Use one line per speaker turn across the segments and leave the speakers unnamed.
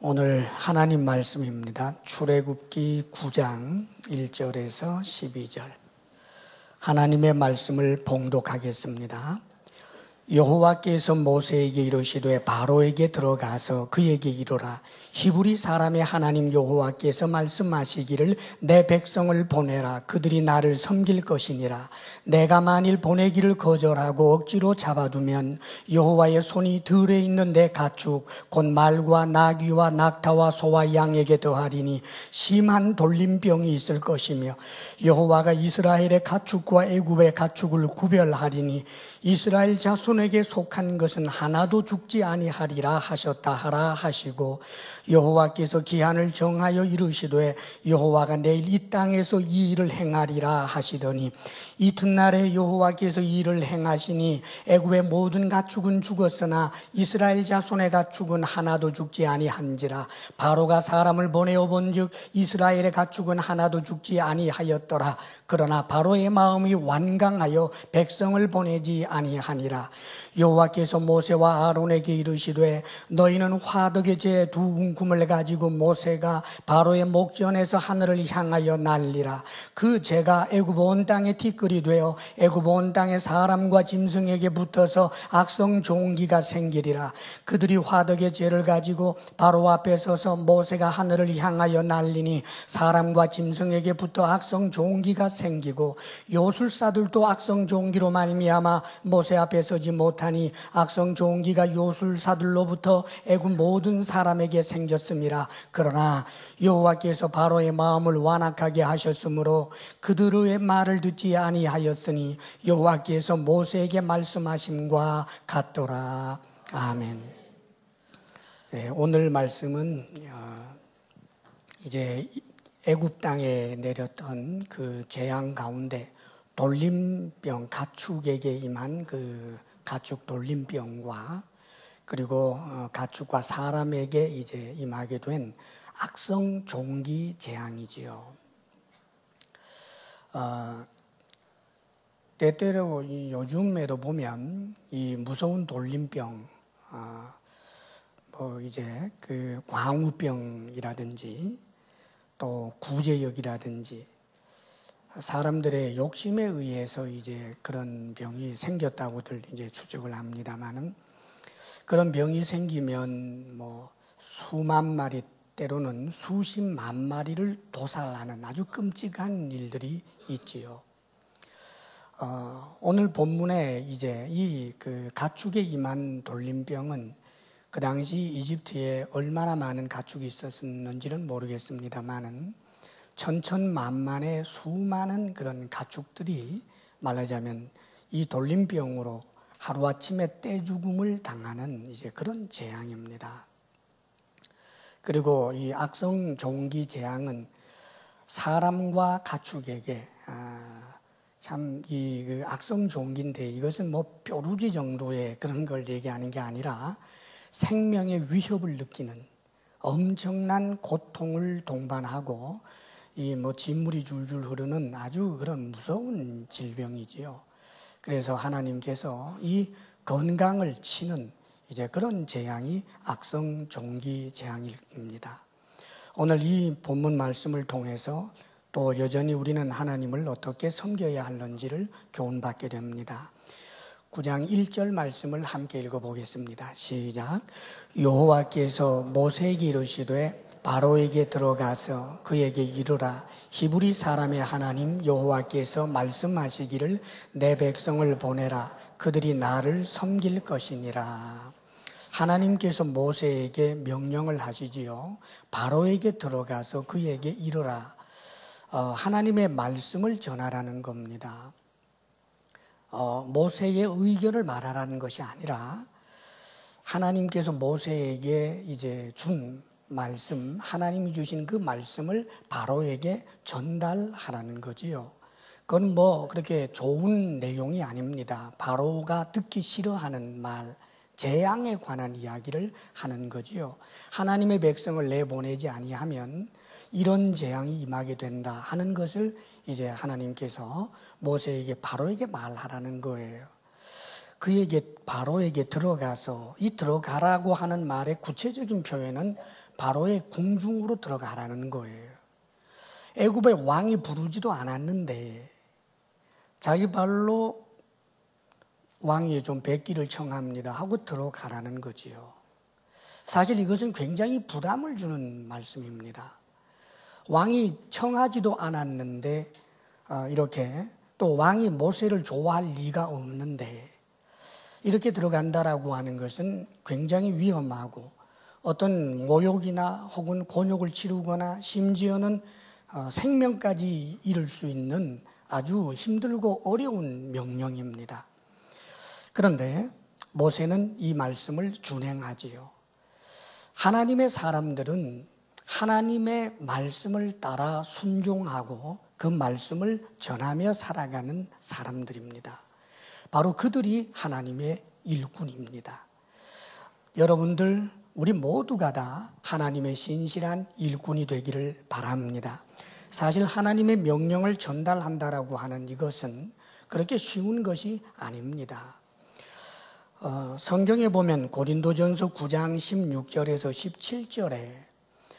오늘 하나님 말씀입니다. 출애굽기 9장 1절에서 12절. 하나님의 말씀을 봉독하겠습니다. 여호와께서 모세에게 이르시되 바로에게 들어가서 그에게 이르라. 히브리 사람의 하나님 여호와께서 말씀하시기를 내 백성을 보내라. 그들이 나를 섬길 것이니라. 내가 만일 보내기를 거절하고 억지로 잡아두면 여호와의 손이 들에 있는 내 가축 곧 말과 나귀와 낙타와 소와 양에게 더하리니 심한 돌림병이 있을 것이며 여호와가 이스라엘의 가축과 애굽의 가축을 구별하리니 이스라엘 자손에게 속한 것은 하나도 죽지 아니하리라 하셨다 하라 하시고, 여호와께서 기한을 정하여 이르시되 여호와가 내일 이 땅에서 이 일을 행하리라 하시더니, 이튿날에 여호와께서 이 일을 행하시니 애굽의 모든 가축은 죽었으나 이스라엘 자손의 가축은 하나도 죽지 아니한지라. 바로가 사람을 보내어 본즉 이스라엘의 가축은 하나도 죽지 아니하였더라. 그러나 바로의 마음이 완강하여 백성을 보내지 아니하니라. 여호와께서 모세와 아론에게 이르시되 너희는 화덕의 재 두 움큼을 가지고 모세가 바로의 목전에서 하늘을 향하여 날리라. 그 재가 애굽 온 땅에 티끌이 되어 애굽 온 땅의 사람과 짐승에게 붙어서 악성 종기가 생기리라. 그들이 화덕의 재를 가지고 바로 앞에 서서 모세가 하늘을 향하여 날리니 사람과 짐승에게 붙어 악성 종기가 생기고 요술사들도 악성 종기로 말미암아 모세 앞에 서지 못하니 악성 종기가 요술사들로부터 애굽 모든 사람에게 생겼음이라. 그러나 여호와께서 바로의 마음을 완악하게 하셨으므로 그들의 말을 듣지 아니하였으니 여호와께서 모세에게 말씀하심과 같더라. 아멘. 네, 오늘 말씀은 이제 애굽 땅에 내렸던 그 재앙 가운데 돌림병, 가축에게 임한 그 가축 돌림병과 그리고 가축과 사람에게 이제 임하게 된 악성 종기 재앙이지요. 때때로 요즘에도 보면 이 무서운 돌림병, 뭐 이제 그 광우병이라든지 또 구제역이라든지 사람들의 욕심에 의해서 이제 그런 병이 생겼다고들 이제 추측을 합니다만은, 그런 병이 생기면 뭐 수만 마리 때로는 수십만 마리를 도살하는 아주 끔찍한 일들이 있지요. 오늘 본문에 이제 이 그 가축에 임한 돌림병은 그 당시 이집트에 얼마나 많은 가축이 있었는지는 모르겠습니다만은 천천만만의 수많은 그런 가축들이 말하자면 이 돌림병으로 하루아침에 떼죽음을 당하는 이제 그런 재앙입니다. 그리고 이 악성 종기 재앙은 사람과 가축에게 참 이 그 악성 종기인데 이것은 뭐 뾰루지 정도의 그런 걸 얘기하는 게 아니라 생명의 위협을 느끼는 엄청난 고통을 동반하고 이 뭐 진물이 줄줄 흐르는 아주 그런 무서운 질병이지요. 그래서 하나님께서 이 건강을 치는 이제 그런 재앙이 악성 종기 재앙입니다. 오늘 이 본문 말씀을 통해서 또 여전히 우리는 하나님을 어떻게 섬겨야 하는지를 교훈받게 됩니다. 9장 1절 말씀을 함께 읽어보겠습니다. 시작. 여호와께서 모세에게 이르시되 바로에게 들어가서 그에게 이르라. 히브리 사람의 하나님 여호와께서 말씀하시기를 내 백성을 보내라. 그들이 나를 섬길 것이니라. 하나님께서 모세에게 명령을 하시지요. 바로에게 들어가서 그에게 이르라. 하나님의 말씀을 전하라는 겁니다. 모세의 의견을 말하라는 것이 아니라 하나님께서 모세에게 이제 준 말씀, 하나님이 주신 그 말씀을 바로에게 전달하라는 거지요. 그건 뭐 그렇게 좋은 내용이 아닙니다. 바로가 듣기 싫어하는 말, 재앙에 관한 이야기를 하는 거지요. 하나님의 백성을 내보내지 아니하면 이런 재앙이 임하게 된다 하는 것을 이제 하나님께서 모세에게 바로에게 말하라는 거예요. 그에게 바로에게 들어가서 이 들어가라고 하는 말의 구체적인 표현은 바로의 궁중으로 들어가라는 거예요. 애굽의 왕이 부르지도 않았는데 자기 발로 왕이 좀 뵙기를 청합니다 하고 들어가라는 거지요. 사실 이것은 굉장히 부담을 주는 말씀입니다. 왕이 청하지도 않았는데 이렇게 또 왕이 모세를 좋아할 리가 없는데 이렇게 들어간다라고 하는 것은 굉장히 위험하고 어떤 모욕이나 혹은 곤욕을 치르거나 심지어는 생명까지 잃을 수 있는 아주 힘들고 어려운 명령입니다. 그런데 모세는 이 말씀을 준행하지요. 하나님의 사람들은 하나님의 말씀을 따라 순종하고 그 말씀을 전하며 살아가는 사람들입니다. 바로 그들이 하나님의 일꾼입니다. 여러분들, 우리 모두가 다 하나님의 신실한 일꾼이 되기를 바랍니다. 사실 하나님의 명령을 전달한다라고 하는 이것은 그렇게 쉬운 것이 아닙니다. 성경에 보면 고린도전서 9장 16절에서 17절에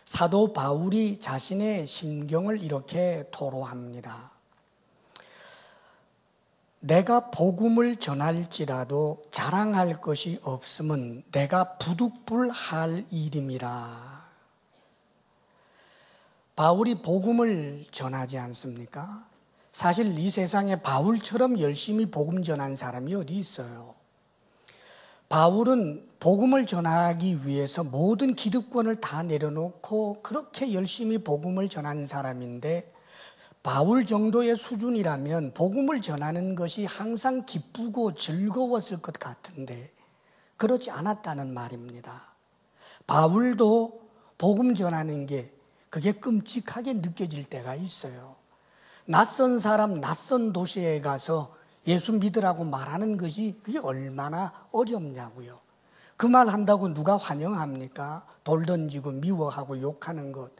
사도 바울이 자신의 심경을 이렇게 토로합니다. 내가 복음을 전할지라도 자랑할 것이 없음은 내가 부득불할 일임이라. 바울이 복음을 전하지 않습니까? 사실 이 세상에 바울처럼 열심히 복음 전한 사람이 어디 있어요? 바울은 복음을 전하기 위해서 모든 기득권을 다 내려놓고 그렇게 열심히 복음을 전한 사람인데 바울 정도의 수준이라면 복음을 전하는 것이 항상 기쁘고 즐거웠을 것 같은데 그렇지 않았다는 말입니다. 바울도 복음 전하는 게 그게 끔찍하게 느껴질 때가 있어요. 낯선 사람, 낯선 도시에 가서 예수 믿으라고 말하는 것이 그게 얼마나 어렵냐고요. 그 말 한다고 누가 환영합니까? 돌 던지고 미워하고 욕하는 것.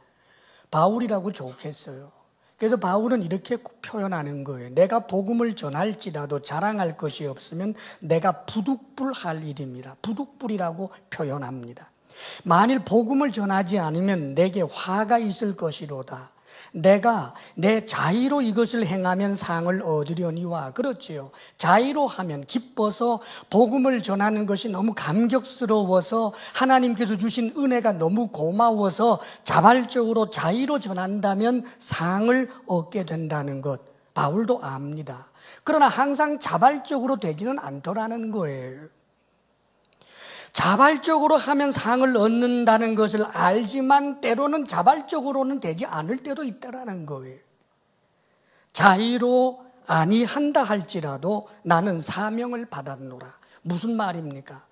바울이라고 좋겠어요. 그래서 바울은 이렇게 표현하는 거예요. 내가 복음을 전할지라도 자랑할 것이 없으면 내가 부득불할 일입니다. 부득불이라고 표현합니다. 만일 복음을 전하지 않으면 내게 화가 있을 것이로다. 내가 내 자의로 이것을 행하면 상을 얻으려니와. 그렇지요. 자의로 하면 기뻐서 복음을 전하는 것이 너무 감격스러워서 하나님께서 주신 은혜가 너무 고마워서 자발적으로 자의로 전한다면 상을 얻게 된다는 것 바울도 압니다. 그러나 항상 자발적으로 되지는 않더라는 거예요. 자발적으로 하면 상을 얻는다는 것을 알지만 때로는 자발적으로는 되지 않을 때도 있다라는 거예요. 자의로 아니한다 할지라도 나는 사명을 받았노라. 무슨 말입니까?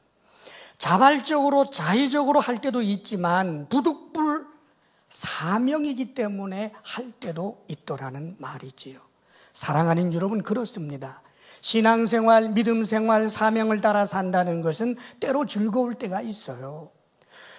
자발적으로 자의적으로 할 때도 있지만 부득불 사명이기 때문에 할 때도 있더라는 말이지요. 사랑하는 여러분, 그렇습니다. 신앙생활, 믿음생활, 사명을 따라 산다는 것은 때로 즐거울 때가 있어요.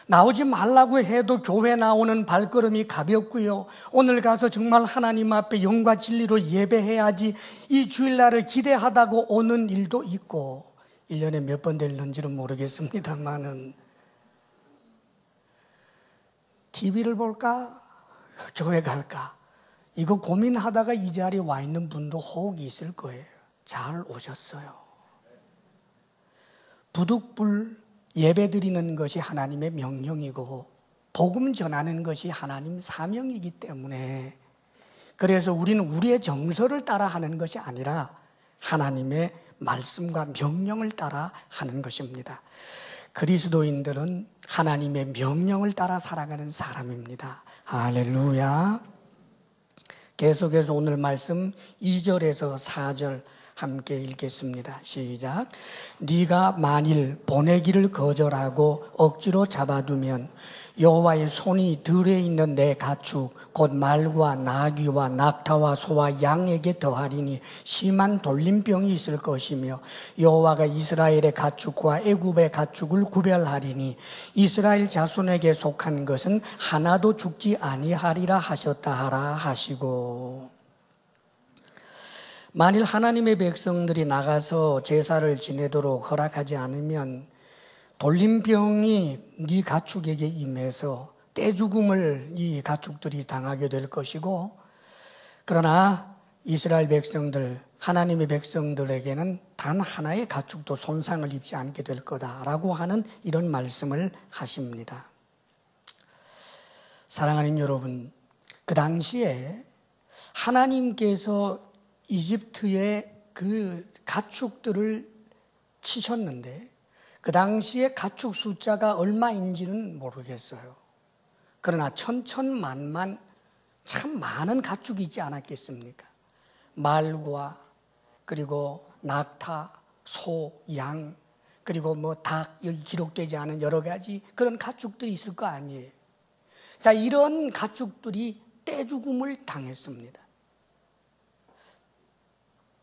나오지 말라고 해도 교회 나오는 발걸음이 가볍고요. 오늘 가서 정말 하나님 앞에 영과 진리로 예배해야지 이 주일날을 기대하다고 오는 일도 있고 1년에 몇 번 될는지는 모르겠습니다만은 TV를 볼까? 교회 갈까? 이거 고민하다가 이 자리에 와 있는 분도 혹 있을 거예요. 잘 오셨어요. 부득불 예배드리는 것이 하나님의 명령이고 복음 전하는 것이 하나님 사명이기 때문에 그래서 우리는 우리의 정서를 따라 하는 것이 아니라 하나님의 말씀과 명령을 따라 하는 것입니다. 그리스도인들은 하나님의 명령을 따라 살아가는 사람입니다. 할렐루야. 계속해서 오늘 말씀 2절에서 4절 함께 읽겠습니다. 시작. 네가 만일 보내기를 거절하고 억지로 잡아두면 여호와의 손이 들에 있는 내 가축 곧 말과 나귀와 낙타와 소와 양에게 더하리니 심한 돌림병이 있을 것이며 여호와가 이스라엘의 가축과 애굽의 가축을 구별하리니 이스라엘 자손에게 속한 것은 하나도 죽지 아니하리라 하셨다 하라 하시고. 만일 하나님의 백성들이 나가서 제사를 지내도록 허락하지 않으면 돌림병이 네 가축에게 임해서 떼죽음을 이 가축들이 당하게 될 것이고, 그러나 이스라엘 백성들, 하나님의 백성들에게는 단 하나의 가축도 손상을 입지 않게 될 거다라고 하는 이런 말씀을 하십니다. 사랑하는 여러분, 그 당시에 하나님께서 이집트의 그 가축들을 치셨는데 그 당시에 가축 숫자가 얼마인지는 모르겠어요. 그러나 천천만만 참 많은 가축이 있지 않았겠습니까? 말과 그리고 낙타, 소, 양, 그리고 뭐 닭, 여기 기록되지 않은 여러 가지 그런 가축들이 있을 거 아니에요. 자, 이런 가축들이 떼죽음을 당했습니다.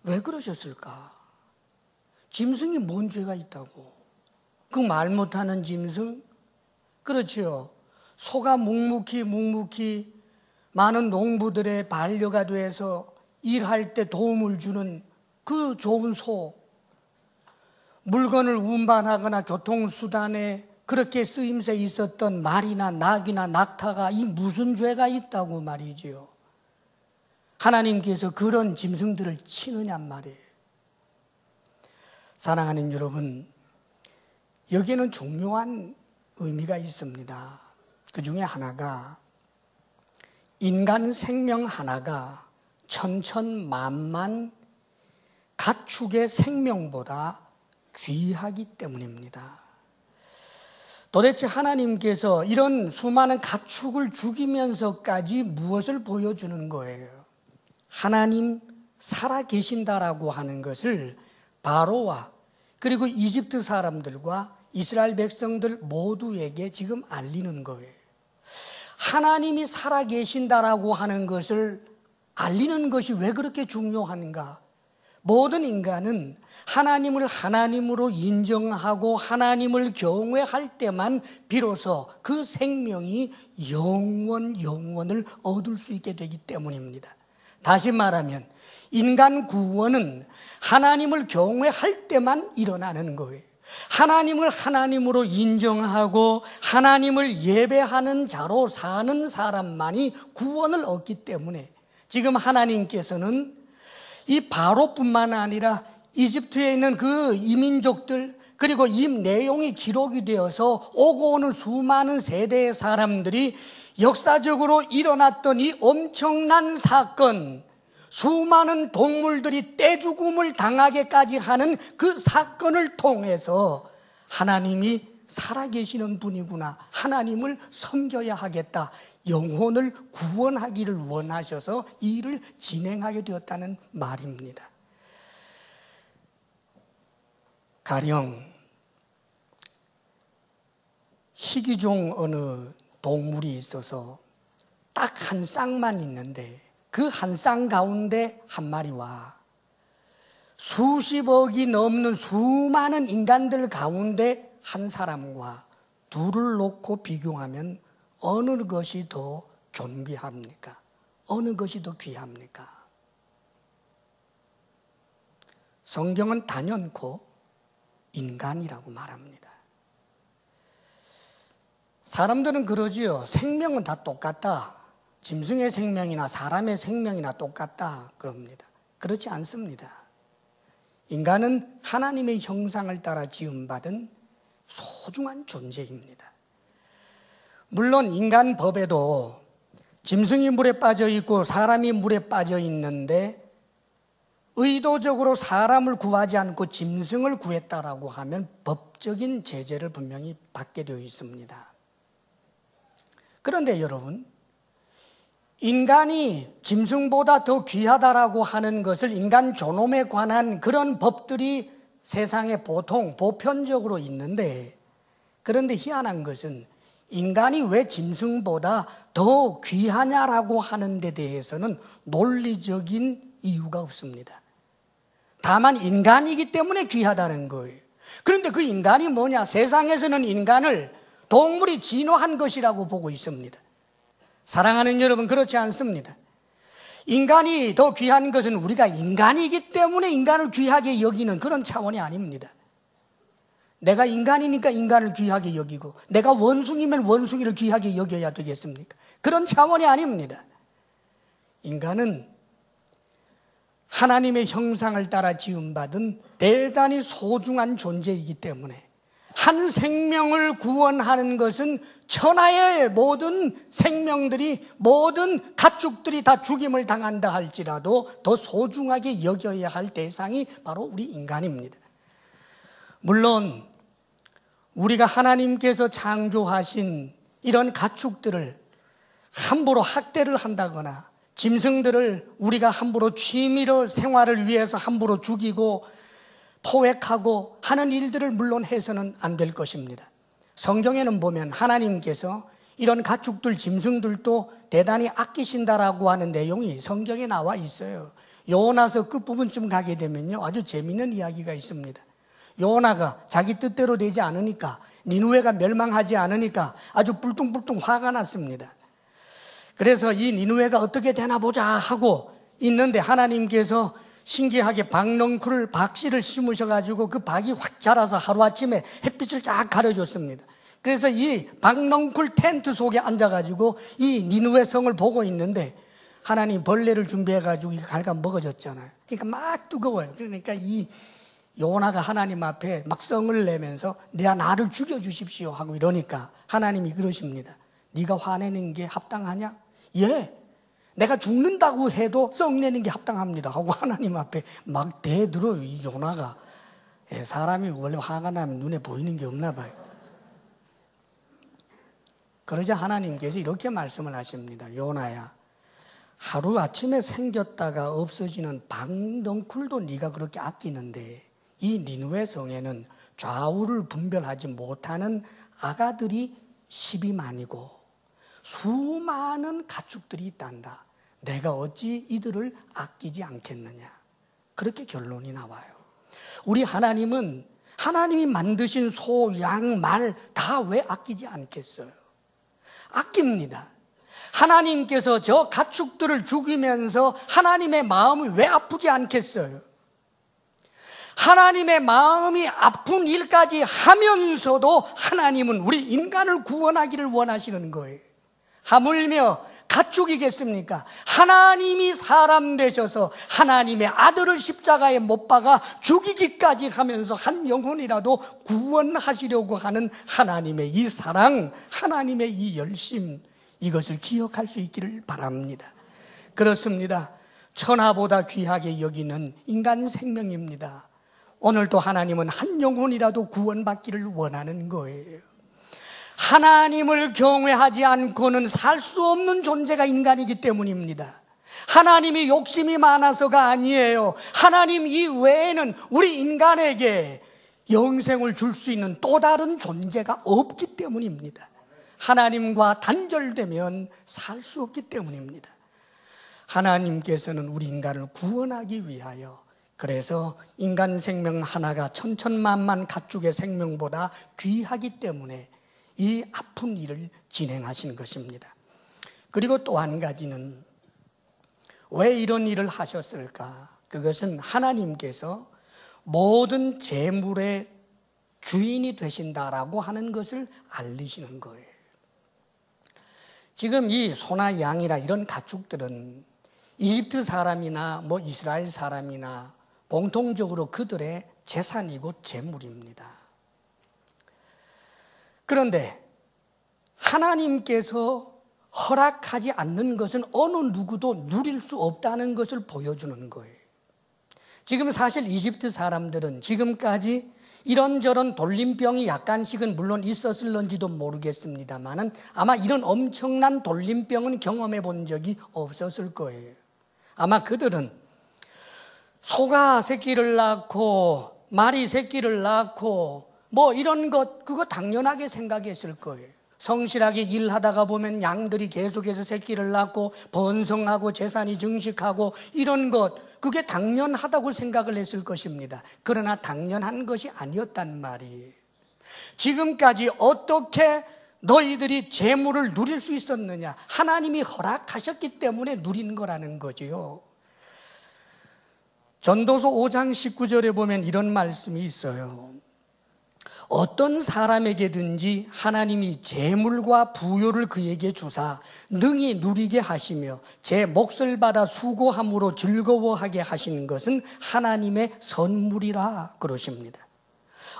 왜 그러셨을까? 짐승이 뭔 죄가 있다고? 그 말 못하는 짐승? 그렇지요. 소가 묵묵히 많은 농부들의 반려가 돼서 일할 때 도움을 주는 그 좋은 소, 물건을 운반하거나 교통수단에 그렇게 쓰임새 있었던 말이나 낙이나 낙타가 이 무슨 죄가 있다고 말이지요. 하나님께서 그런 짐승들을 치느냔 말이에요. 사랑하는 여러분, 여기에는 중요한 의미가 있습니다. 그 중에 하나가 인간 생명 하나가 천천만만 가축의 생명보다 귀하기 때문입니다. 도대체 하나님께서 이런 수많은 가축을 죽이면서까지 무엇을 보여주는 거예요? 하나님 살아계신다라고 하는 것을 바로와 그리고 이집트 사람들과 이스라엘 백성들 모두에게 지금 알리는 거예요. 하나님이 살아계신다라고 하는 것을 알리는 것이 왜 그렇게 중요한가? 모든 인간은 하나님을 하나님으로 인정하고 하나님을 경외할 때만 비로소 그 생명이 영원을 얻을 수 있게 되기 때문입니다. 다시 말하면 인간 구원은 하나님을 경외할 때만 일어나는 거예요. 하나님을 하나님으로 인정하고 하나님을 예배하는 자로 사는 사람만이 구원을 얻기 때문에 지금 하나님께서는 이 바로뿐만 아니라 이집트에 있는 그 이민족들 그리고 이 내용이 기록이 되어서 오고 오는 수많은 세대의 사람들이 역사적으로 일어났던 이 엄청난 사건, 수많은 동물들이 떼죽음을 당하게까지 하는 그 사건을 통해서 하나님이 살아계시는 분이구나, 하나님을 섬겨야 하겠다, 영혼을 구원하기를 원하셔서 이 일을 진행하게 되었다는 말입니다. 가령 희귀종 어느 동물이 있어서 딱 한 쌍만 있는데 그 한 쌍 가운데 한 마리와 수십억이 넘는 수많은 인간들 가운데 한 사람과 둘을 놓고 비교하면 어느 것이 더 존귀합니까? 어느 것이 더 귀합니까? 성경은 단연코 인간이라고 말합니다. 사람들은 그러지요. 생명은 다 똑같다. 짐승의 생명이나 사람의 생명이나 똑같다 그럽니다. 그렇지 않습니다. 인간은 하나님의 형상을 따라 지음받은 소중한 존재입니다. 물론 인간 법에도 짐승이 물에 빠져 있고 사람이 물에 빠져 있는데 의도적으로 사람을 구하지 않고 짐승을 구했다라고 하면 법적인 제재를 분명히 받게 되어 있습니다. 그런데 여러분, 인간이 짐승보다 더 귀하다라고 하는 것을 인간 존엄에 관한 그런 법들이 세상에 보통 보편적으로 있는데, 그런데 희한한 것은 인간이 왜 짐승보다 더 귀하냐라고 하는 데 대해서는 논리적인 이유가 없습니다. 다만 인간이기 때문에 귀하다는 거예요. 그런데 그 인간이 뭐냐? 세상에서는 인간을 동물이 진화한 것이라고 보고 있습니다. 사랑하는 여러분, 그렇지 않습니다. 인간이 더 귀한 것은 우리가 인간이기 때문에 인간을 귀하게 여기는 그런 차원이 아닙니다. 내가 인간이니까 인간을 귀하게 여기고 내가 원숭이면 원숭이를 귀하게 여겨야 되겠습니까? 그런 차원이 아닙니다. 인간은 하나님의 형상을 따라 지음받은 대단히 소중한 존재이기 때문에 한 생명을 구원하는 것은 천하의 모든 생명들이, 모든 가축들이 다 죽임을 당한다 할지라도 더 소중하게 여겨야 할 대상이 바로 우리 인간입니다. 물론 우리가 하나님께서 창조하신 이런 가축들을 함부로 학대를 한다거나 짐승들을 우리가 함부로 취미로 생활을 위해서 함부로 죽이고 포획하고 하는 일들을 물론 해서는 안 될 것입니다. 성경에는 보면 하나님께서 이런 가축들, 짐승들도 대단히 아끼신다라고 하는 내용이 성경에 나와 있어요. 요나서 끝부분쯤 가게 되면요, 아주 재미있는 이야기가 있습니다. 요나가 자기 뜻대로 되지 않으니까, 니느웨가 멸망하지 않으니까 아주 뿔뚱뿔뚱 화가 났습니다. 그래서 이 니느웨가 어떻게 되나 보자 하고 있는데 하나님께서 신기하게 박넝쿨 박씨를 심으셔가지고 그 박이 확 자라서 하루아침에 햇빛을 쫙 가려줬습니다. 그래서 이 박넝쿨 텐트 속에 앉아가지고 이 니느웨 성을 보고 있는데 하나님 벌레를 준비해가지고 갈가 먹어졌잖아요. 그러니까 막 뜨거워요. 그러니까 이 요나가 하나님 앞에 막 성을 내면서 나를 죽여주십시오 하고 이러니까 하나님이 그러십니다. 네가 화내는 게 합당하냐? 예, 내가 죽는다고 해도 썩내는 게 합당합니다 하고 하나님 앞에 막 대들어요. 이 요나가. 사람이 원래 화가 나면 눈에 보이는 게 없나 봐요. 그러자 하나님께서 이렇게 말씀을 하십니다. 요나야, 하루아침에 생겼다가 없어지는 박넝쿨도 네가 그렇게 아끼는데 이 니느웨 성에는 좌우를 분별하지 못하는 아가들이 12만이고 수많은 가축들이 있단다. 내가 어찌 이들을 아끼지 않겠느냐. 그렇게 결론이 나와요. 우리 하나님은 하나님이 만드신 소, 양, 말 다 왜 아끼지 않겠어요? 아낍니다. 하나님께서 저 가축들을 죽이면서 하나님의 마음이 왜 아프지 않겠어요? 하나님의 마음이 아픈 일까지 하면서도 하나님은 우리 인간을 구원하기를 원하시는 거예요. 하물며 가축이겠습니까? 하나님이 사람 되셔서 하나님의 아들을 십자가에 못 박아 죽이기까지 하면서 한 영혼이라도 구원하시려고 하는 하나님의 이 사랑, 하나님의 이 열심, 이것을 기억할 수 있기를 바랍니다. 그렇습니다. 천하보다 귀하게 여기는 인간 생명입니다. 오늘도 하나님은 한 영혼이라도 구원받기를 원하는 거예요. 하나님을 경외하지 않고는 살 수 없는 존재가 인간이기 때문입니다. 하나님이 욕심이 많아서가 아니에요. 하나님 이외에는 우리 인간에게 영생을 줄 수 있는 또 다른 존재가 없기 때문입니다. 하나님과 단절되면 살 수 없기 때문입니다. 하나님께서는 우리 인간을 구원하기 위하여, 그래서 인간 생명 하나가 천천만만 가축의 생명보다 귀하기 때문에 이 아픈 일을 진행하신 것입니다. 그리고 또 한 가지는 왜 이런 일을 하셨을까? 그것은 하나님께서 모든 재물의 주인이 되신다라고 하는 것을 알리시는 거예요. 지금 이 소나 양이나 이런 가축들은 이집트 사람이나 이스라엘 사람이나 공통적으로 그들의 재산이고 재물입니다. 그런데 하나님께서 허락하지 않는 것은 어느 누구도 누릴 수 없다는 것을 보여주는 거예요. 지금 사실 이집트 사람들은 지금까지 이런저런 돌림병이 약간씩은 물론 있었을런지도 모르겠습니다만 아마 이런 엄청난 돌림병은 경험해 본 적이 없었을 거예요. 아마 그들은 소가 새끼를 낳고 말이 새끼를 낳고 이런 것, 그거 당연하게 생각했을 거예요. 성실하게 일하다가 보면 양들이 계속해서 새끼를 낳고 번성하고 재산이 증식하고 이런 것, 그게 당연하다고 생각을 했을 것입니다. 그러나 당연한 것이 아니었단 말이에요. 지금까지 어떻게 너희들이 재물을 누릴 수 있었느냐? 하나님이 허락하셨기 때문에 누리는 거라는 거지요. 전도서 5장 19절에 보면 이런 말씀이 있어요. 어떤 사람에게든지 하나님이 재물과 부요를 그에게 주사 능히 누리게 하시며 제 몫을 받아 수고함으로 즐거워하게 하시는 것은 하나님의 선물이라 그러십니다.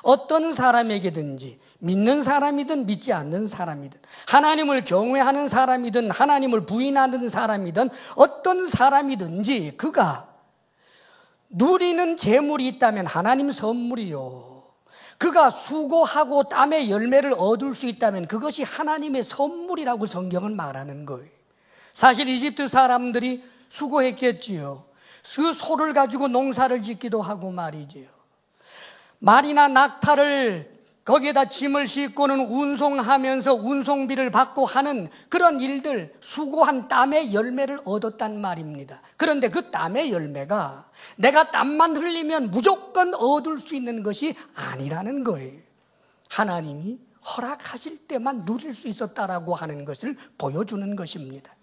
어떤 사람에게든지 믿는 사람이든 믿지 않는 사람이든 하나님을 경외하는 사람이든 하나님을 부인하는 사람이든 어떤 사람이든지 그가 누리는 재물이 있다면 하나님 선물이요. 그가 수고하고 땀의 열매를 얻을 수 있다면 그것이 하나님의 선물이라고 성경은 말하는 거예요. 사실 이집트 사람들이 수고했겠지요. 그 소를 가지고 농사를 짓기도 하고 말이지요. 말이나 낙타를 거기에다 짐을 싣고는 운송하면서 운송비를 받고 하는 그런 일들, 수고한 땀의 열매를 얻었단 말입니다. 그런데 그 땀의 열매가 내가 땀만 흘리면 무조건 얻을 수 있는 것이 아니라는 거예요. 하나님이 허락하실 때만 누릴 수 있었다라고 하는 것을 보여주는 것입니다.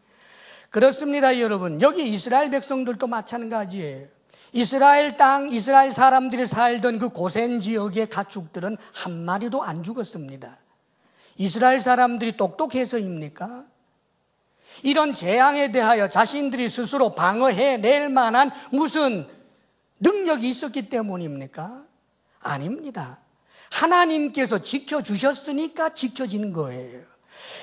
그렇습니다, 여러분. 여기 이스라엘 백성들도 마찬가지예요. 이스라엘 땅, 이스라엘 사람들이 살던 그 고센 지역의 가축들은 한 마리도 안 죽었습니다. 이스라엘 사람들이 똑똑해서입니까? 이런 재앙에 대하여 자신들이 스스로 방어해낼 만한 무슨 능력이 있었기 때문입니까? 아닙니다. 하나님께서 지켜주셨으니까 지켜지는 거예요.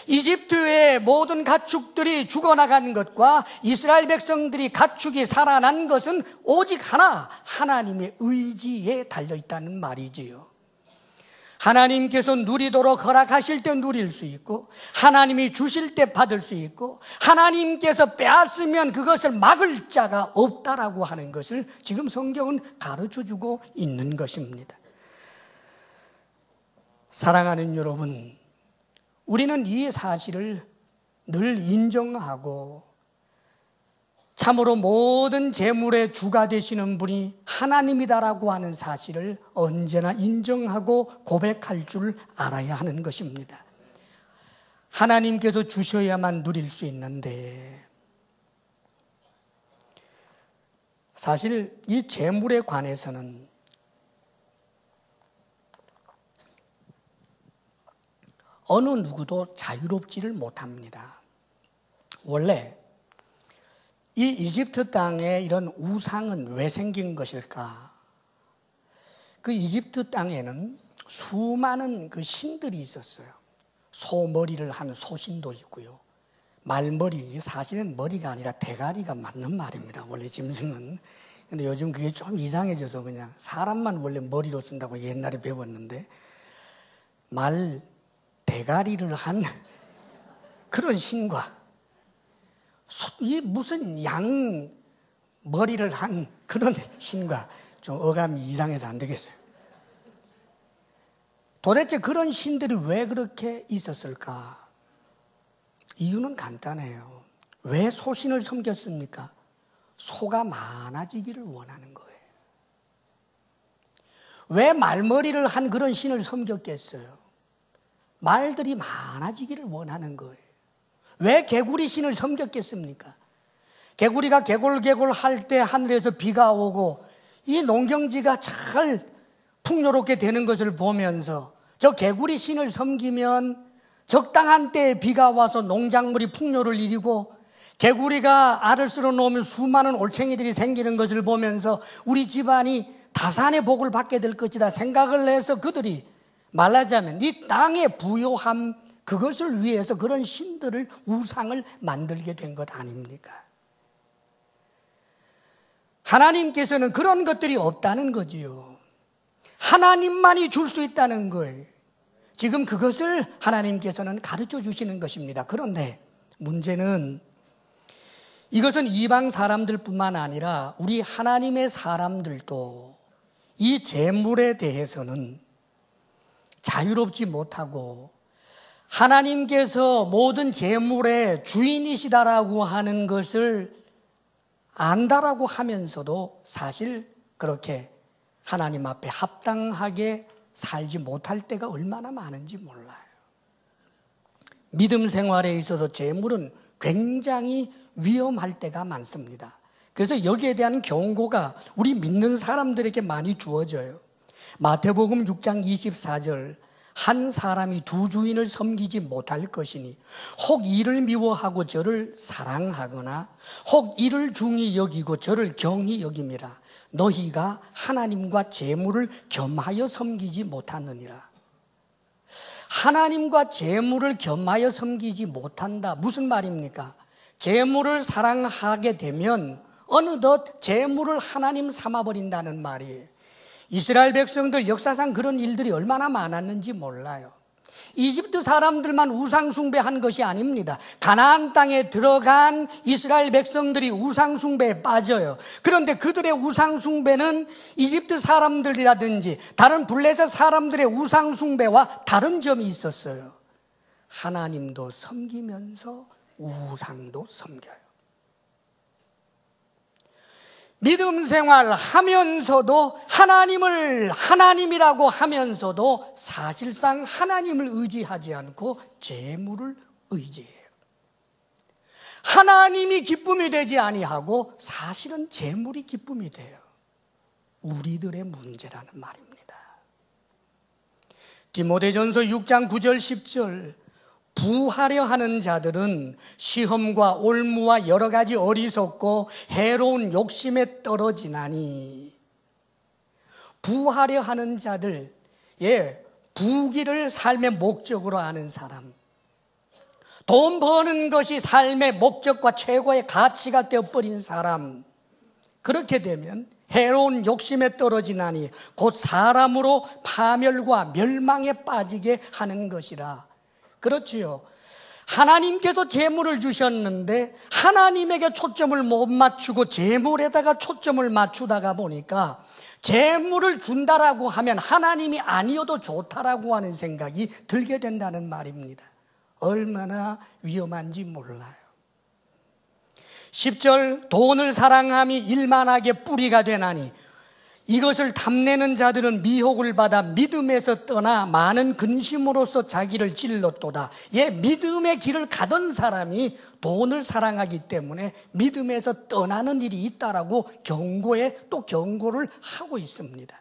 이집트의 모든 가축들이 죽어나간 것과 이스라엘 백성들이 가축이 살아난 것은 오직 하나, 하나님의 의지에 달려있다는 말이지요. 하나님께서 누리도록 허락하실 때 누릴 수 있고 하나님이 주실 때 받을 수 있고 하나님께서 빼앗으면 그것을 막을 자가 없다라고 하는 것을 지금 성경은 가르쳐주고 있는 것입니다. 사랑하는 여러분, 우리는 이 사실을 늘 인정하고 참으로 모든 재물의 주가 되시는 분이 하나님이다라고 하는 사실을 언제나 인정하고 고백할 줄 알아야 하는 것입니다. 하나님께서 주셔야만 누릴 수 있는데 사실 이 재물에 관해서는 어느 누구도 자유롭지를 못합니다. 원래 이 이집트 땅에 이런 우상은 왜 생긴 것일까? 그 이집트 땅에는 수많은 그 신들이 있었어요. 소머리를 하는 소신도 있고요. 말머리, 사실은 머리가 아니라 대가리가 맞는 말입니다. 원래 짐승은. 근데 요즘 그게 좀 이상해져서 그냥 사람만 원래 머리로 쓴다고 옛날에 배웠는데 말 대가리를 한 그런 신과 이 무슨 양 머리를 한 그런 신과 좀 어감이 이상해서 안 되겠어요. 도대체 그런 신들이 왜 그렇게 있었을까? 이유는 간단해요. 왜 소신을 섬겼습니까? 소가 많아지기를 원하는 거예요. 왜 말머리를 한 그런 신을 섬겼겠어요? 말들이 많아지기를 원하는 거예요. 왜 개구리 신을 섬겼겠습니까? 개구리가 개골개골 할 때 하늘에서 비가 오고 이 농경지가 잘 풍요롭게 되는 것을 보면서 저 개구리 신을 섬기면 적당한 때에 비가 와서 농작물이 풍요를 이루고 개구리가 알을 쓸어 놓으면 수많은 올챙이들이 생기는 것을 보면서 우리 집안이 다산의 복을 받게 될 것이다 생각을 해서 그들이 말하자면 이 땅의 부요함 그것을 위해서 그런 신들을 우상을 만들게 된 것 아닙니까? 하나님께서는 그런 것들이 없다는 거지요. 하나님만이 줄 수 있다는 거예요. 지금 그것을 하나님께서는 가르쳐 주시는 것입니다. 그런데 문제는 이것은 이방 사람들뿐만 아니라 우리 하나님의 사람들도 이 재물에 대해서는 자유롭지 못하고 하나님께서 모든 재물의 주인이시다라고 하는 것을 안다라고 하면서도 사실 그렇게 하나님 앞에 합당하게 살지 못할 때가 얼마나 많은지 몰라요. 믿음 생활에 있어서 재물은 굉장히 위험할 때가 많습니다. 그래서 여기에 대한 경고가 우리 믿는 사람들에게 많이 주어져요. 마태복음 6장 24절, 한 사람이 두 주인을 섬기지 못할 것이니 혹 이를 미워하고 저를 사랑하거나 혹 이를 중히 여기고 저를 경히 여김이라. 너희가 하나님과 재물을 겸하여 섬기지 못하느니라. 하나님과 재물을 겸하여 섬기지 못한다. 무슨 말입니까? 재물을 사랑하게 되면 어느덧 재물을 하나님 삼아버린다는 말이에요. 이스라엘 백성들 역사상 그런 일들이 얼마나 많았는지 몰라요. 이집트 사람들만 우상 숭배한 것이 아닙니다. 가나안 땅에 들어간 이스라엘 백성들이 우상 숭배에 빠져요. 그런데 그들의 우상 숭배는 이집트 사람들이라든지 다른 블레셋 사람들의 우상 숭배와 다른 점이 있었어요. 하나님도 섬기면서 우상도 섬겨요. 믿음 생활 하면서도 하나님을 하나님이라고 하면서도 사실상 하나님을 의지하지 않고 재물을 의지해요. 하나님이 기쁨이 되지 아니하고 사실은 재물이 기쁨이 돼요. 우리들의 문제라는 말입니다. 디모데전서 6장 9절 10절, 부하려 하는 자들은 시험과 올무와 여러 가지 어리석고 해로운 욕심에 떨어지나니. 부하려 하는 자들, 부귀를 삶의 목적으로 아는 사람, 돈 버는 것이 삶의 목적과 최고의 가치가 되어버린 사람, 그렇게 되면 해로운 욕심에 떨어지나니 곧 사람으로 파멸과 멸망에 빠지게 하는 것이라. 그렇지요. 하나님께서 재물을 주셨는데 하나님에게 초점을 못 맞추고 재물에다가 초점을 맞추다가 보니까 재물을 준다라고 하면 하나님이 아니어도 좋다라고 하는 생각이 들게 된다는 말입니다. 얼마나 위험한지 몰라요. 10절, 돈을 사랑함이 일만하게 뿌리가 되나니 이것을 탐내는 자들은 미혹을 받아 믿음에서 떠나 많은 근심으로써 자기를 찔렀도다. 믿음의 길을 가던 사람이 돈을 사랑하기 때문에 믿음에서 떠나는 일이 있다라고 경고에 또 경고를 하고 있습니다.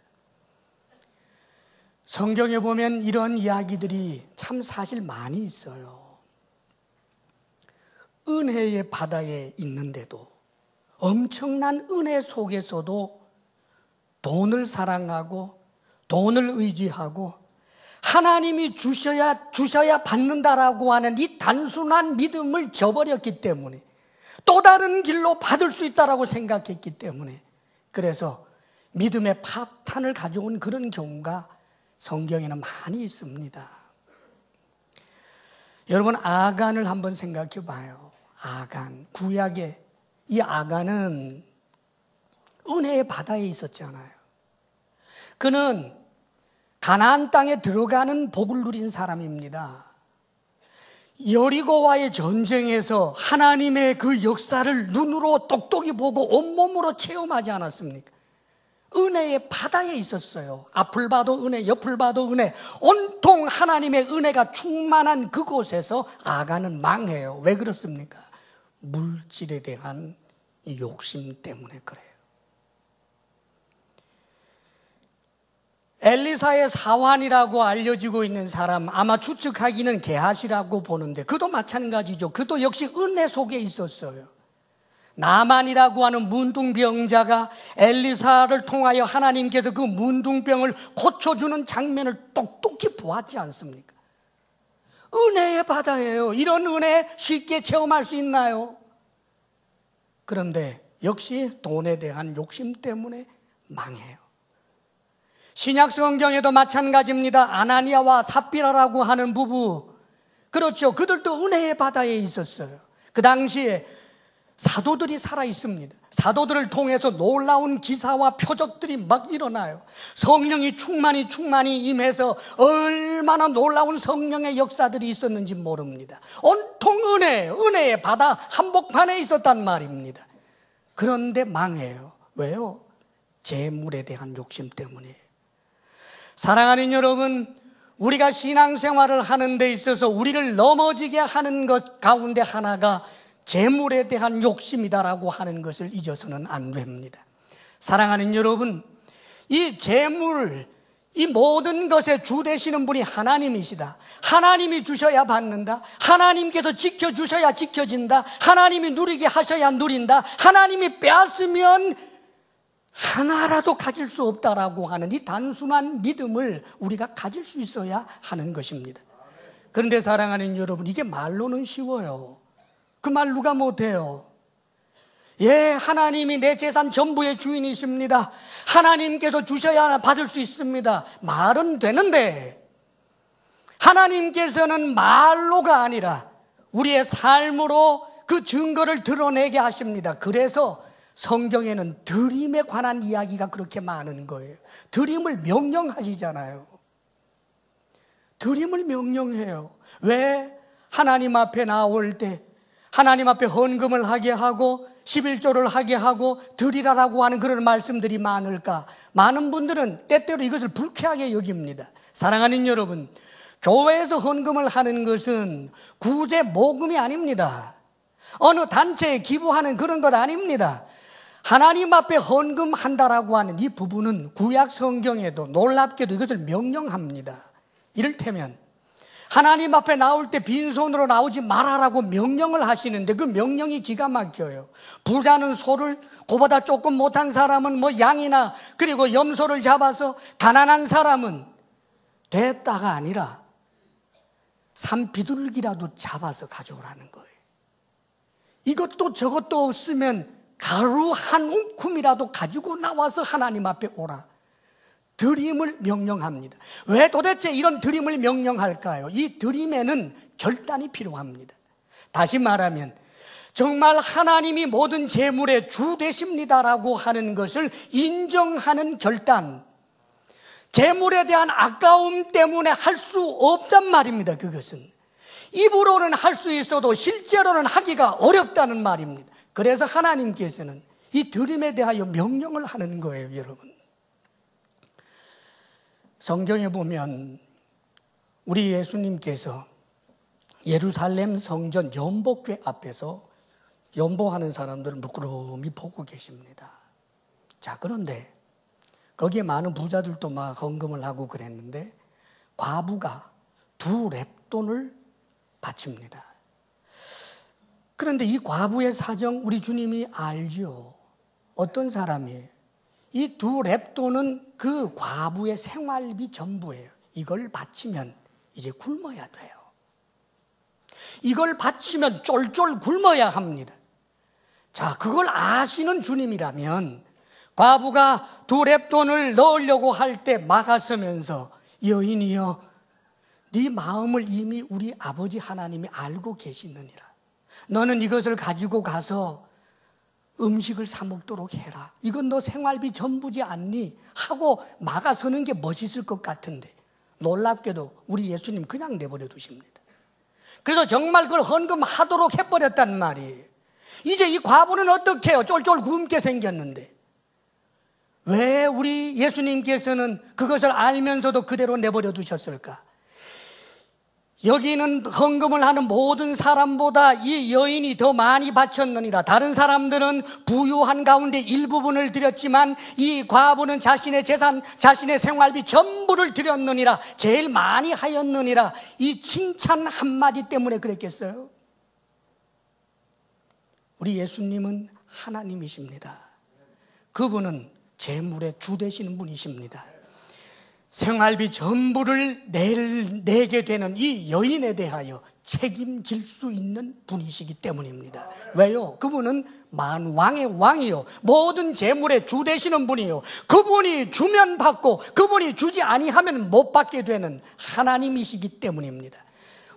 성경에 보면 이런 이야기들이 참 사실 많이 있어요. 은혜의 바다에 있는데도 엄청난 은혜 속에서도 돈을 사랑하고 돈을 의지하고 하나님이 주셔야 받는다라고 하는 이 단순한 믿음을 저버렸기 때문에 또 다른 길로 받을 수 있다라고 생각했기 때문에 그래서 믿음의 파탄을 가져온 그런 경우가 성경에는 많이 있습니다. 여러분, 아간을 한번 생각해 봐요. 아간, 구약의 이 아간은 은혜의 바다에 있었잖아요. 그는 가나안 땅에 들어가는 복을 누린 사람입니다. 여리고와의 전쟁에서 하나님의 그 역사를 눈으로 똑똑히 보고 온몸으로 체험하지 않았습니까? 은혜의 바다에 있었어요. 앞을 봐도 은혜, 옆을 봐도 은혜, 온통 하나님의 은혜가 충만한 그곳에서 아간은 망해요. 왜 그렇습니까? 물질에 대한 이 욕심 때문에 그래요. 엘리사의 사환이라고 알려지고 있는 사람, 아마 추측하기는 게하시라고 보는데 그도 마찬가지죠. 그도 역시 은혜 속에 있었어요. 나만이라고 하는 문둥병자가 엘리사를 통하여 하나님께서 그 문둥병을 고쳐주는 장면을 똑똑히 보았지 않습니까? 은혜의 바다예요. 이런 은혜 쉽게 체험할 수 있나요? 그런데 역시 돈에 대한 욕심 때문에 망해요. 신약 성경에도 마찬가지입니다. 아나니아와 삽비라라고 하는 부부, 그렇죠. 그들도 은혜의 바다에 있었어요. 그 당시에 사도들이 살아 있습니다. 사도들을 통해서 놀라운 기사와 표적들이 막 일어나요. 성령이 충만히 임해서 얼마나 놀라운 성령의 역사들이 있었는지 모릅니다. 온통 은혜의 바다 한복판에 있었단 말입니다. 그런데 망해요. 왜요? 재물에 대한 욕심 때문이에요. 사랑하는 여러분, 우리가 신앙생활을 하는 데 있어서 우리를 넘어지게 하는 것 가운데 하나가 재물에 대한 욕심이다라고 하는 것을 잊어서는 안 됩니다. 사랑하는 여러분, 이 재물, 이 모든 것의 주 되시는 분이 하나님이시다. 하나님이 주셔야 받는다. 하나님께서 지켜주셔야 지켜진다. 하나님이 누리게 하셔야 누린다. 하나님이 빼앗으면 하나라도 가질 수 없다라고 하는 이 단순한 믿음을 우리가 가질 수 있어야 하는 것입니다. 그런데 사랑하는 여러분, 이게 말로는 쉬워요. 그 말 누가 못해요? 예, 하나님이 내 재산 전부의 주인이십니다. 하나님께서 주셔야 받을 수 있습니다. 말은 되는데 하나님께서는 말로가 아니라 우리의 삶으로 그 증거를 드러내게 하십니다. 그래서 성경에는 드림에 관한 이야기가 그렇게 많은 거예요. 드림을 명령하시잖아요. 드림을 명령해요. 왜? 하나님 앞에 나올 때 하나님 앞에 헌금을 하게 하고 11조를 하게 하고 드리라라고 하는 그런 말씀들이 많을까? 많은 분들은 때때로 이것을 불쾌하게 여깁니다. 사랑하는 여러분, 교회에서 헌금을 하는 것은 구제 모금이 아닙니다. 어느 단체에 기부하는 그런 것 아닙니다. 하나님 앞에 헌금한다라고 하는 이 부분은 구약 성경에도 놀랍게도 이것을 명령합니다. 이를테면 하나님 앞에 나올 때 빈손으로 나오지 말아라고 명령을 하시는데 그 명령이 기가 막혀요. 부자는 소를, 그보다 조금 못한 사람은 뭐 양이나 그리고 염소를 잡아서, 가난한 사람은 됐다가 아니라 산비둘기라도 잡아서 가져오라는 거예요. 이것도 저것도 없으면 가루 한 움큼이라도 가지고 나와서 하나님 앞에 오라. 드림을 명령합니다. 왜 도대체 이런 드림을 명령할까요? 이 드림에는 결단이 필요합니다. 다시 말하면 정말 하나님이 모든 재물의 주 되십니다라고 하는 것을 인정하는 결단, 재물에 대한 아까움 때문에 할 수 없단 말입니다. 그것은 입으로는 할 수 있어도 실제로는 하기가 어렵다는 말입니다. 그래서 하나님께서는 이 드림에 대하여 명령을 하는 거예요. 여러분, 성경에 보면 우리 예수님께서 예루살렘 성전 연복궤 앞에서 연보하는 사람들을 물끄러미 보고 계십니다. 자, 그런데 거기에 많은 부자들도 막 헌금을 하고 그랬는데 과부가 2렙돈을 바칩니다. 그런데 이 과부의 사정 우리 주님이 알죠. 어떤 사람이에요? 이 2렙돈은 그 과부의 생활비 전부예요. 이걸 바치면 이제 굶어야 돼요. 이걸 바치면 쫄쫄 굶어야 합니다. 자, 그걸 아시는 주님이라면 과부가 2렙돈을 넣으려고 할 때 막아서면서 여인이여, 네 마음을 이미 우리 아버지 하나님이 알고 계시느니라. 너는 이것을 가지고 가서 음식을 사 먹도록 해라. 이건 너 생활비 전부지 않니? 하고 막아서는 게 멋있을 것 같은데 놀랍게도 우리 예수님 그냥 내버려 두십니다. 그래서 정말 그걸 헌금하도록 해버렸단 말이에요. 이제 이 과부는 어떻게 해요? 쫄쫄 굶게 생겼는데 왜 우리 예수님께서는 그것을 알면서도 그대로 내버려 두셨을까? 여기는 헌금을 하는 모든 사람보다 이 여인이 더 많이 바쳤느니라. 다른 사람들은 부유한 가운데 일부분을 드렸지만 이 과부는 자신의 재산, 자신의 생활비 전부를 드렸느니라. 제일 많이 하였느니라. 이 칭찬 한마디 때문에 그랬겠어요? 우리 예수님은 하나님이십니다. 그분은 재물의 주 되시는 분이십니다. 생활비 전부를 내게 되는 이 여인에 대하여 책임질 수 있는 분이시기 때문입니다. 왜요? 그분은 만왕의 왕이요, 모든 재물의 주 되시는 분이요, 그분이 주면 받고 그분이 주지 아니하면 못 받게 되는 하나님이시기 때문입니다.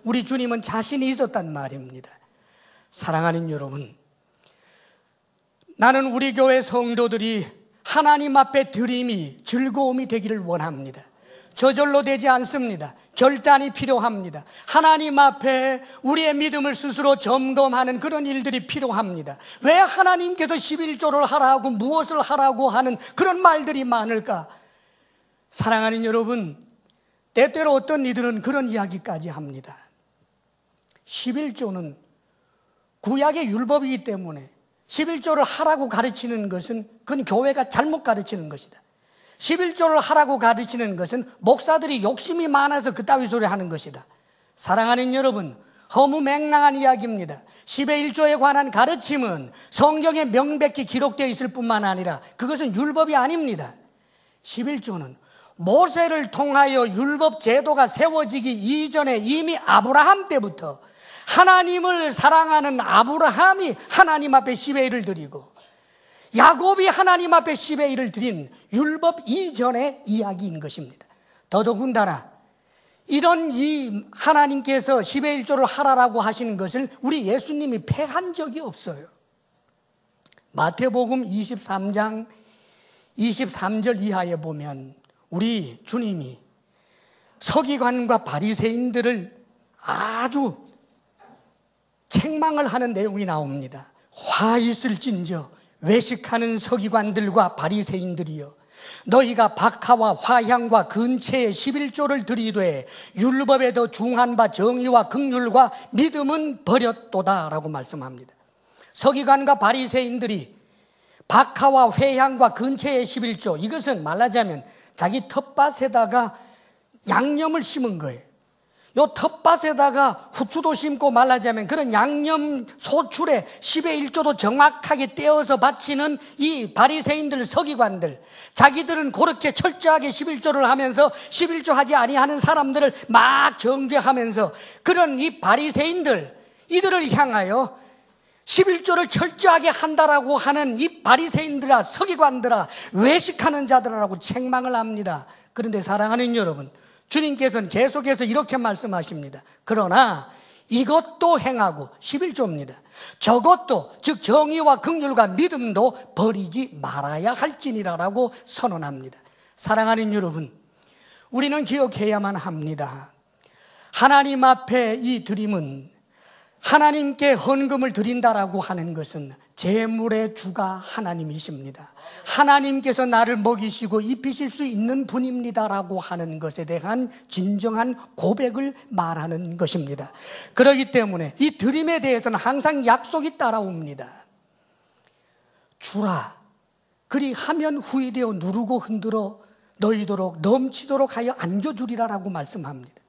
우리 주님은 자신이 있었단 말입니다. 사랑하는 여러분, 나는 우리 교회 성도들이 하나님 앞에 드림이 즐거움이 되기를 원합니다. 저절로 되지 않습니다. 결단이 필요합니다. 하나님 앞에 우리의 믿음을 스스로 점검하는 그런 일들이 필요합니다. 왜 하나님께서 11조를 하라고 무엇을 하라고 하는 그런 말들이 많을까? 사랑하는 여러분, 때때로 어떤 이들은 그런 이야기까지 합니다. 11조는 구약의 율법이기 때문에 11조를 하라고 가르치는 것은 그건 교회가 잘못 가르치는 것이다. 11조를 하라고 가르치는 것은 목사들이 욕심이 많아서 그따위 소리 하는 것이다. 사랑하는 여러분, 허무맹랑한 이야기입니다. 11조에 관한 가르침은 성경에 명백히 기록되어 있을 뿐만 아니라 그것은 율법이 아닙니다. 11조는 모세를 통하여 율법 제도가 세워지기 이전에 이미 아브라함 때부터 하나님을 사랑하는 아브라함이 하나님 앞에 11을 드리고 야곱이 하나님 앞에 11을 드린 율법 이전의 이야기인 것입니다. 더더군다나 이런 이 하나님께서 11조를 하라라고 하시는 것을 우리 예수님이 폐한 적이 없어요. 마태복음 23장 23절 이하에 보면 우리 주님이 서기관과 바리새인들을 아주 책망을 하는 내용이 나옵니다. 화 있을진저 외식하는 서기관들과 바리새인들이여, 너희가 박하와 화향과 근체의 11조를 드리되 율법에 더 중한 바 정의와 긍휼과 믿음은 버렸도다 라고 말씀합니다. 서기관과 바리새인들이 박하와 회향과 근체의 11조, 이것은 말하자면 자기 텃밭에다가 양념을 심은 거예요. 요 텃밭에다가 후추도 심고 말하자면 그런 양념 소출에 10의 1조도 정확하게 떼어서 바치는 이 바리새인들 서기관들, 자기들은 그렇게 철저하게 11조를 하면서 11조 하지 아니하는 사람들을 막 정죄하면서 그런 이 바리새인들, 이들을 향하여 11조를 철저하게 한다라고 하는 이 바리새인들아, 서기관들아, 외식하는 자들아라고 책망을 합니다. 그런데 사랑하는 여러분, 주님께서는 계속해서 이렇게 말씀하십니다. 그러나 이것도 행하고 11조입니다. 저것도, 즉 정의와 긍휼과 믿음도 버리지 말아야 할지니라라고 선언합니다. 사랑하는 여러분, 우리는 기억해야만 합니다. 하나님 앞에 이 드림은, 하나님께 헌금을 드린다라고 하는 것은 재물의 주가 하나님이십니다. 하나님께서 나를 먹이시고 입히실 수 있는 분입니다라고 하는 것에 대한 진정한 고백을 말하는 것입니다. 그렇기 때문에 이 드림에 대해서는 항상 약속이 따라옵니다. 주라, 그리하면 후이되어 누르고 흔들어 너희도록 넘치도록 하여 안겨주리라라고 말씀합니다.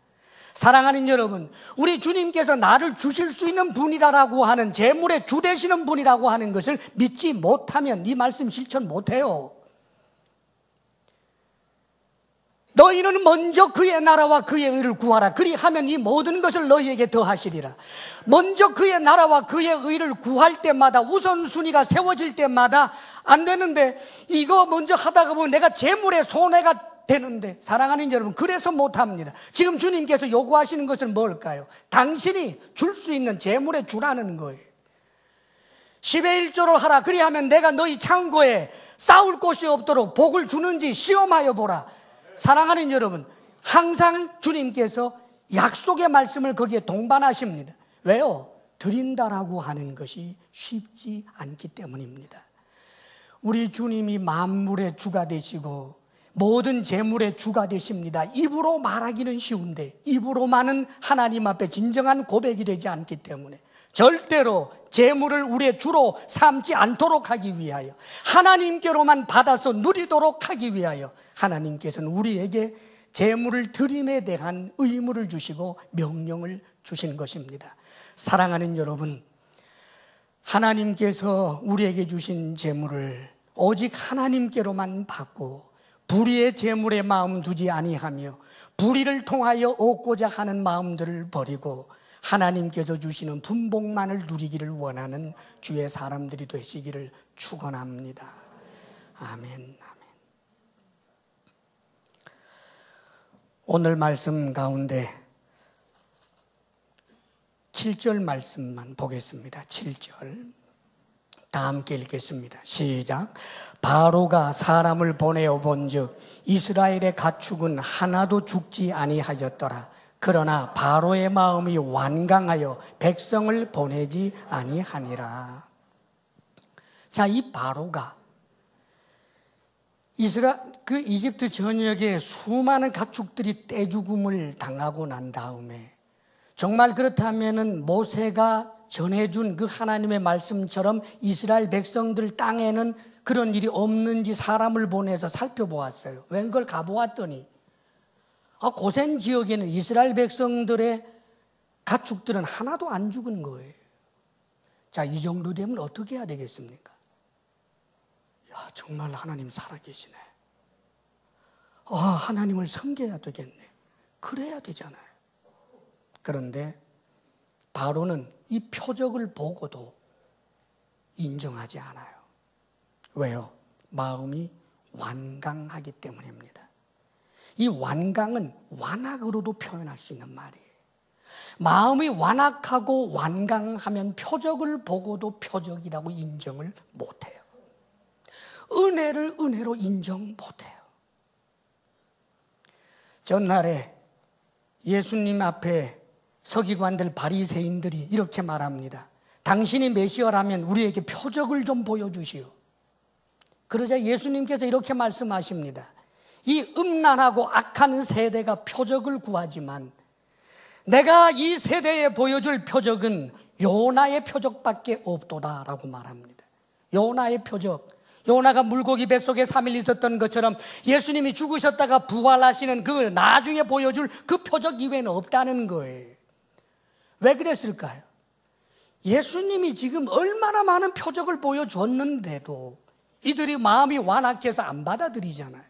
사랑하는 여러분, 우리 주님께서 나를 주실 수 있는 분이라고 하는, 재물의 주 되시는 분이라고 하는 것을 믿지 못하면 이 말씀 실천 못해요. 너희는 먼저 그의 나라와 그의 의를 구하라. 그리하면 이 모든 것을 너희에게 더하시리라. 먼저 그의 나라와 그의 의를 구할 때마다, 우선순위가 세워질 때마다 안 되는데, 이거 먼저 하다가 보면 내가 재물에 손해가 되는데, 사랑하는 여러분, 그래서 못합니다. 지금 주님께서 요구하시는 것은 뭘까요? 당신이 줄 수 있는 재물에 주라는 거예요. 10의 1조를 하라. 그리하면 내가 너희 창고에 쌓을 곳이 없도록 복을 주는지 시험하여 보라. 사랑하는 여러분, 항상 주님께서 약속의 말씀을 거기에 동반하십니다. 왜요? 드린다라고 하는 것이 쉽지 않기 때문입니다. 우리 주님이 만물의 주가 되시고 모든 재물의 주가 되십니다. 입으로 말하기는 쉬운데 입으로만은 하나님 앞에 진정한 고백이 되지 않기 때문에 절대로 재물을 우리의 주로 삼지 않도록 하기 위하여, 하나님께로만 받아서 누리도록 하기 위하여 하나님께서는 우리에게 재물을 드림에 대한 의무를 주시고 명령을 주신 것입니다. 사랑하는 여러분, 하나님께서 우리에게 주신 재물을 오직 하나님께로만 받고 불의의 재물에 마음 두지 아니하며 불의를 통하여 얻고자 하는 마음들을 버리고 하나님께서 주시는 분복만을 누리기를 원하는 주의 사람들이 되시기를 축원합니다. 아멘, 아멘. 오늘 말씀 가운데 7절 말씀만 보겠습니다. 7절 다 함께 읽겠습니다. 시작. 바로가 사람을 보내어 본즉 이스라엘의 가축은 하나도 죽지 아니하였더라. 그러나 바로의 마음이 완강하여 백성을 보내지 아니하니라. 자, 이 바로가 그 이집트 전역에 수많은 가축들이 떼죽음을 당하고 난 다음에 정말 그렇다면은 모세가 전해준 그 하나님의 말씀처럼 이스라엘 백성들 땅에는 그런 일이 없는지 사람을 보내서 살펴보았어요. 웬걸 가보았더니 고센 지역에는 이스라엘 백성들의 가축들은 하나도 안 죽은 거예요. 자, 이 정도 되면 어떻게 해야 되겠습니까? 야, 정말 하나님 살아계시네. 하나님을 섬겨야 되겠네. 그래야 되잖아요. 그런데 바로는 이 표적을 보고도 인정하지 않아요. 왜요? 마음이 완강하기 때문입니다. 이 완강은 완악으로도 표현할 수 있는 말이에요. 마음이 완악하고 완강하면 표적을 보고도 표적이라고 인정을 못해요. 은혜를 은혜로 인정 못해요. 전날에 예수님 앞에 서기관들 바리새인들이 이렇게 말합니다. 당신이 메시아라면 우리에게 표적을 좀 보여주시오. 그러자 예수님께서 이렇게 말씀하십니다. 이 음란하고 악한 세대가 표적을 구하지만 내가 이 세대에 보여줄 표적은 요나의 표적밖에 없도다 라고 말합니다. 요나의 표적, 요나가 물고기 뱃속에 3일 있었던 것처럼 예수님이 죽으셨다가 부활하시는 그 나중에 보여줄 그 표적 이외에는 없다는 거예요. 왜 그랬을까요? 예수님이 지금 얼마나 많은 표적을 보여줬는데도 이들이 마음이 완악해서 안 받아들이잖아요.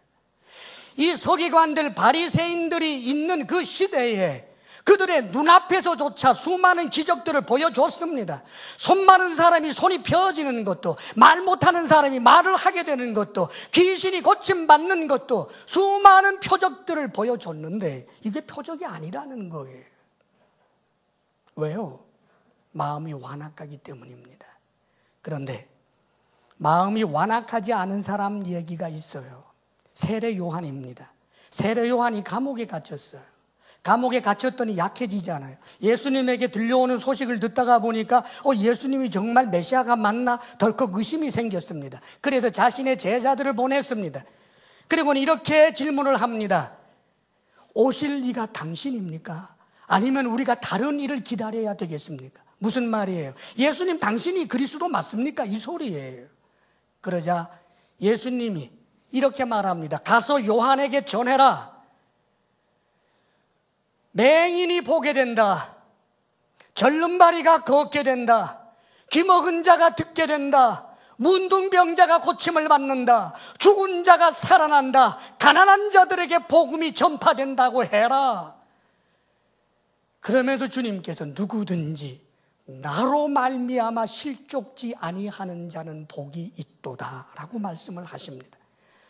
이 서기관들 바리새인들이 있는 그 시대에 그들의 눈앞에서조차 수많은 기적들을 보여줬습니다. 손 많은 사람이 손이 펴지는 것도, 말 못하는 사람이 말을 하게 되는 것도, 귀신이 고침받는 것도 수많은 표적들을 보여줬는데 이게 표적이 아니라는 거예요. 왜요? 마음이 완악하기 때문입니다. 그런데 마음이 완악하지 않은 사람 얘기가 있어요. 세례 요한입니다. 세례 요한이 감옥에 갇혔어요. 감옥에 갇혔더니 약해지잖아요. 예수님에게 들려오는 소식을 듣다가 보니까 예수님이 정말 메시아가 맞나 덜컥 의심이 생겼습니다. 그래서 자신의 제자들을 보냈습니다. 그리고 이렇게 질문을 합니다. 오실 이가 당신입니까? 아니면 우리가 다른 일을 기다려야 되겠습니까? 무슨 말이에요? 예수님 당신이 그리스도 맞습니까? 이 소리예요. 그러자 예수님이 이렇게 말합니다. 가서 요한에게 전해라. 맹인이 보게 된다. 절름발이가 걷게 된다. 귀먹은 자가 듣게 된다. 문둥병자가 고침을 받는다. 죽은 자가 살아난다. 가난한 자들에게 복음이 전파된다고 해라. 그러면서 주님께서 누구든지 나로 말미암아 실족지 아니하는 자는 복이 있도다 라고 말씀을 하십니다.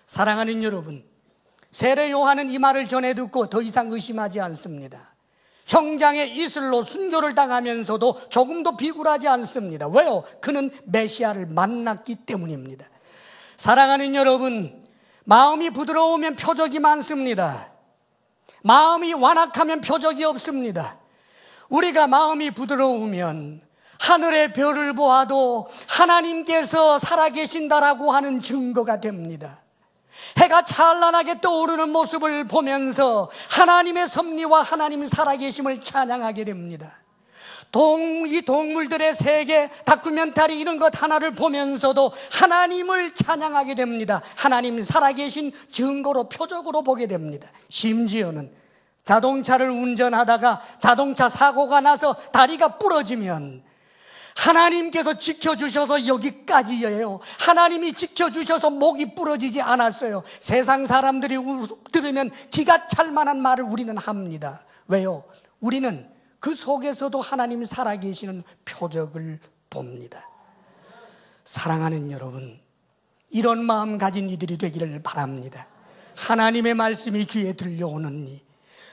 사랑하는 여러분, 세례 요한은 이 말을 전해 듣고 더 이상 의심하지 않습니다. 형장의 이슬로 순교를 당하면서도 조금도 비굴하지 않습니다. 왜요? 그는 메시아를 만났기 때문입니다. 사랑하는 여러분, 마음이 부드러우면 표적이 많습니다. 마음이 완악하면 표적이 없습니다. 우리가 마음이 부드러우면 하늘의 별을 보아도 하나님께서 살아계신다라고 하는 증거가 됩니다. 해가 찬란하게 떠오르는 모습을 보면서 하나님의 섭리와 하나님 살아계심을 찬양하게 됩니다. 이 동물들의 세계, 다큐멘터리 이런 것 하나를 보면서도 하나님을 찬양하게 됩니다. 하나님 살아계신 증거로 표적으로 보게 됩니다. 심지어는 자동차를 운전하다가 자동차 사고가 나서 다리가 부러지면 하나님께서 지켜주셔서 여기까지예요. 하나님이 지켜주셔서 목이 부러지지 않았어요. 세상 사람들이 들으면 기가 찰 만한 말을 우리는 합니다. 왜요? 우리는 그 속에서도 하나님 살아계시는 표적을 봅니다. 사랑하는 여러분, 이런 마음 가진 이들이 되기를 바랍니다. 하나님의 말씀이 귀에 들려오느니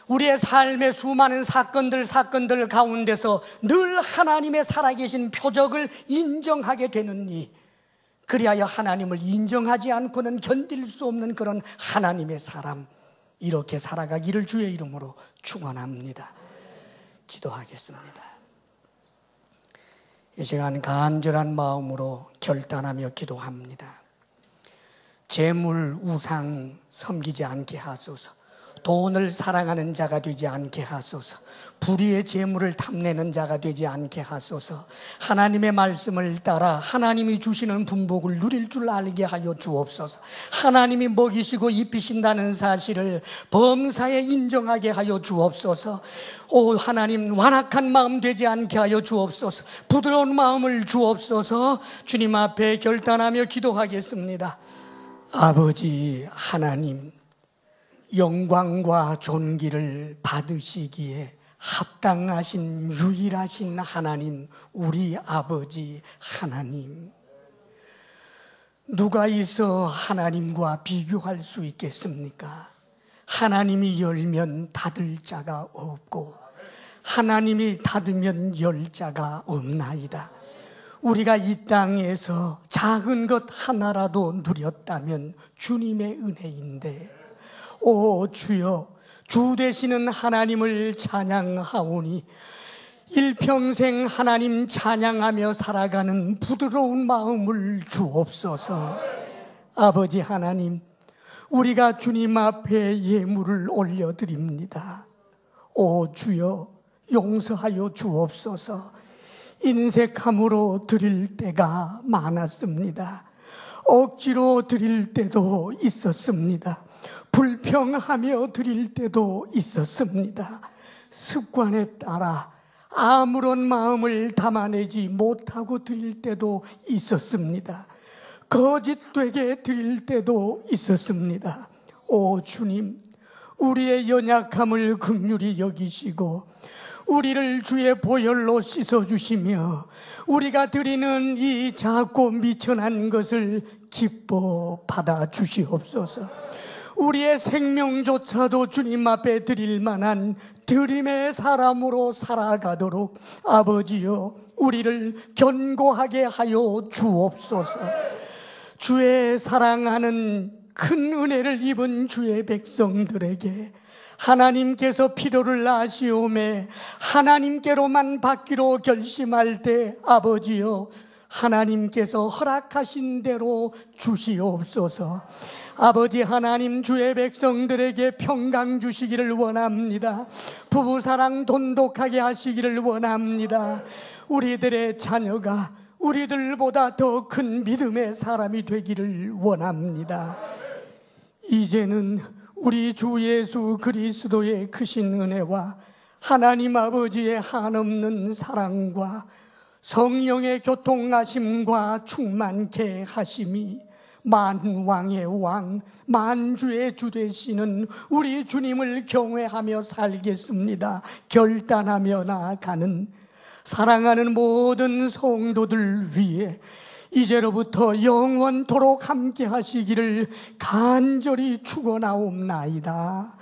우리의 삶의 수많은 사건들 가운데서 늘 하나님의 살아계신 표적을 인정하게 되느니 그리하여 하나님을 인정하지 않고는 견딜 수 없는 그런 하나님의 사람, 이렇게 살아가기를 주의 이름으로 축원합니다. 기도하겠습니다. 이 시간 간절한 마음으로 결단하며 기도합니다. 재물, 우상 섬기지 않게 하소서. 돈을 사랑하는 자가 되지 않게 하소서. 불의의 재물을 탐내는 자가 되지 않게 하소서. 하나님의 말씀을 따라 하나님이 주시는 분복을 누릴 줄 알게 하여 주옵소서. 하나님이 먹이시고 입히신다는 사실을 범사에 인정하게 하여 주옵소서. 오 하나님, 완악한 마음 되지 않게 하여 주옵소서. 부드러운 마음을 주옵소서. 주님 앞에 결단하며 기도하겠습니다. 아버지 하나님, 영광과 존귀를 받으시기에 합당하신 유일하신 하나님, 우리 아버지 하나님, 누가 있어 하나님과 비교할 수 있겠습니까? 하나님이 열면 닫을 자가 없고 하나님이 닫으면 열 자가 없나이다. 우리가 이 땅에서 작은 것 하나라도 누렸다면 주님의 은혜인데, 오 주여, 주 되시는 하나님을 찬양하오니 일평생 하나님 찬양하며 살아가는 부드러운 마음을 주옵소서. 아버지 하나님, 우리가 주님 앞에 예물을 올려드립니다. 오 주여, 용서하여 주옵소서. 인색함으로 드릴 때가 많았습니다. 억지로 드릴 때도 있었습니다. 불평하며 드릴 때도 있었습니다. 습관에 따라 아무런 마음을 담아내지 못하고 드릴 때도 있었습니다. 거짓되게 드릴 때도 있었습니다. 오 주님, 우리의 연약함을 긍휼히 여기시고 우리를 주의 보혈로 씻어주시며 우리가 드리는 이 작고 미천한 것을 기뻐 받아주시옵소서. 우리의 생명조차도 주님 앞에 드릴 만한 드림의 사람으로 살아가도록 아버지여, 우리를 견고하게 하여 주옵소서. 주의 사랑하는 큰 은혜를 입은 주의 백성들에게 하나님께서 필요를 아시오매 하나님께로만 받기로 결심할 때 아버지여, 하나님께서 허락하신 대로 주시옵소서. 아버지 하나님, 주의 백성들에게 평강 주시기를 원합니다. 부부사랑 돈독하게 하시기를 원합니다. 우리들의 자녀가 우리들보다 더 큰 믿음의 사람이 되기를 원합니다. 이제는 우리 주 예수 그리스도의 크신 은혜와 하나님 아버지의 한없는 사랑과 성령의 교통하심과 충만케 하심이 만왕의 왕, 만주의 주 되시는 우리 주님을 경외하며 살겠습니다. 결단하며 나아가는 사랑하는 모든 성도들 위해 이제로부터 영원토록 함께 하시기를 간절히 축원하옵나이다.